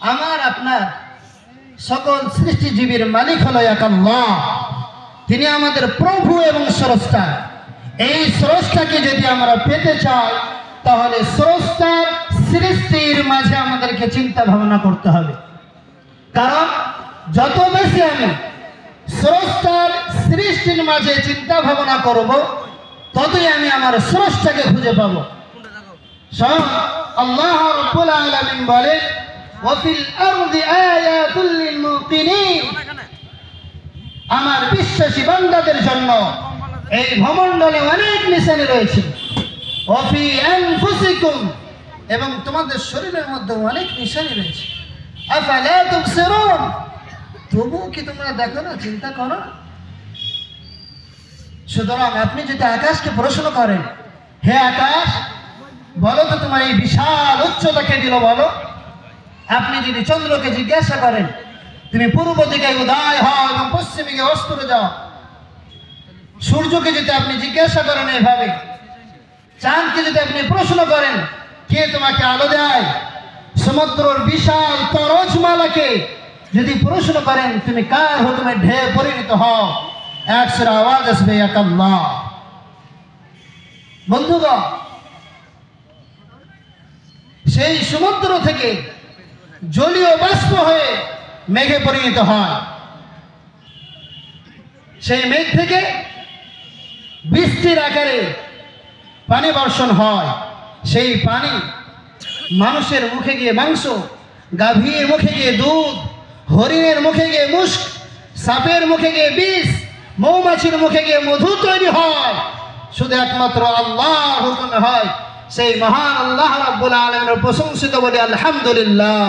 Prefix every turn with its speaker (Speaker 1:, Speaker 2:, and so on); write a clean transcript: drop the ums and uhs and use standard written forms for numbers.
Speaker 1: আমার আপনার সকল সৃষ্টিজীবীর মালিক হলো এক আল্লাহ। তিনি আমাদের প্রভু এবং স্রষ্টা। এই স্রষ্টাকে যদি আমরা পেতে চাই তাহলে স্রষ্টার সৃষ্টির মাঝে আমাদেরকে চিন্তা ভাবনা করতে হবে। কারণ যত বেশি আমি স্রষ্টার সৃষ্টির মাঝে চিন্তা ভাবনা করব, ততই আমি আমার স্রষ্টাকে খুঁজে পাবো। আল্লাহ রাব্বুল আলামিন বলেন, ওয়াফিল আরদি আয়াতুল লিল মুকিনিন, আমার বিশ্বাসী বান্দাদের জন্য এই ভূমণ্ডলে অনেক নিশানি রয়েছে। ওয়াফি আনফুসিকুম, এবং তোমাদের শরীরের মধ্যে অনেক নিশানি রয়েছে। আফালা তুবসিরুন, তবু কি তোমরা দেখো না, চিন্তা করো না? সুতরাং আপনি যদি আকাশকে প্রশ্ন করেন, হে আকাশ বলো তো তোমার এই বিশাল উচ্চতাকে দিল বলো। আপনি যদি চন্দ্রকে জিজ্ঞাসা করেন, তুমি পূর্ব দিকে উদয় হও এবং পশ্চিমে গিয়ে অস্ত যাও। সূর্যকে যদি আপনি জিজ্ঞাসা করেন এভাবে, চাঁদকে যদি আপনি প্রশ্ন করেন কে তোমাকে আলো দেয়, সমুদ্রের বিশাল তরজমালাকে যদি প্রশ্ন করেন তুমি কার হুকুমে ঢেউ পরিণত হও, এক সুরে আওয়াজ আসবে এক আল্লাহ। বন্ধুগণ, সেই সমুদ্র থেকে জলীয় বাষ্প হয়ে মেঘে পরিণত হয়। সেই মেঘ থেকে বৃষ্টির আকারে পানি বর্ষণ হয়। সেই পানি মানুষের মুখে গিয়ে মাংস, গাভীর মুখে গিয়ে দুধ, হরিণের মুখে গিয়ে মুস্ক, সাপের মুখে গিয়ে বিষ, মৌমাছির মুখে গিয়ে মধু তৈরি হয়। শুধু একমাত্র আল্লাহর হুকুমে হয়। সেই মহান আল্লাহ রাব্বুল আলামিনের প্রশংসিত বলি আলহামদুলিল্লাহ।